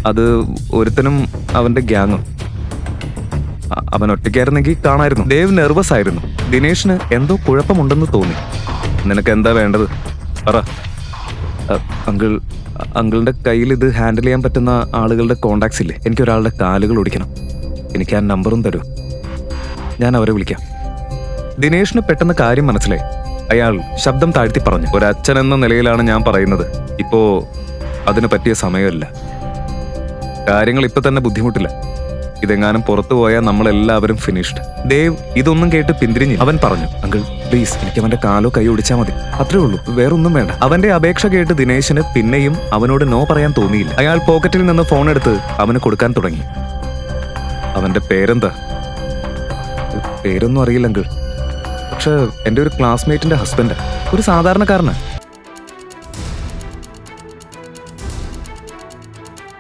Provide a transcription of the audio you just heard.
അത് ഒരുത്തനും അവന്റെ ഗ്യാങ്ങും. അവൻ ഒറ്റയ്ക്കായിരുന്നെങ്കിൽ കാണായിരുന്നു. ദേവ് നെർവസ് ആയിരുന്നു. ദിനേഷിന് എന്തോ കുഴപ്പമുണ്ടെന്ന് തോന്നി. നിനക്ക് എന്താ വേണ്ടത് പറ. അങ്കിളിന്റെ കയ്യിൽ ഇത് ഹാൻഡിൽ ചെയ്യാൻ പറ്റുന്ന ആളുകളുടെ കോണ്ടാക്ട്സ് ഇല്ലേ? എനിക്കൊരാളുടെ കാലുകൾ ഓടിക്കണം. എനിക്ക് ആ നമ്പറും തരൂ, ഞാൻ അവരെ വിളിക്കാം. ദിനേഷിന് പെട്ടെന്ന് കാര്യം മനസ്സിലായി. അയാൾ ശബ്ദം താഴ്ത്തി പറഞ്ഞു, ഒരച്ഛൻ എന്ന നിലയിലാണ് ഞാൻ പറയുന്നത്. ഇപ്പോ അതിന് പറ്റിയ സമയമല്ല. കാര്യങ്ങൾ ഇപ്പൊ തന്നെ ബുദ്ധിമുട്ടില്ല. ഇതെങ്ങാനും പുറത്തു പോയാൽ നമ്മളെല്ലാവരും ഫിനിഷ്ഡ്. ദേവ് ഇതൊന്നും കേട്ട് പിന്തിരിഞ്ഞു. അവൻ പറഞ്ഞു, അങ്കിൾ പ്ലീസ്, എനിക്ക് അവന്റെ കാലോ കൈ ഒടിച്ചാൽ മതി, അത്രേ ഉള്ളൂ, വേറൊന്നും വേണ്ട. അവന്റെ അപേക്ഷ കേട്ട് ദിനേശിന് പിന്നെയും അവനോട് നോ പറയാൻ തോന്നിയില്ല. അയാൾ പോക്കറ്റിൽ നിന്ന് ഫോൺ എടുത്ത് അവന് കൊടുക്കാൻ തുടങ്ങി. അവന്റെ പേരെന്താ? പേരൊന്നും അറിയില്ല അങ്കിൾ, പക്ഷെ എന്റെ ഒരു ക്ലാസ്മേറ്റിന്റെ ഹസ്ബൻഡ്, ഒരു സാധാരണക്കാരനാ.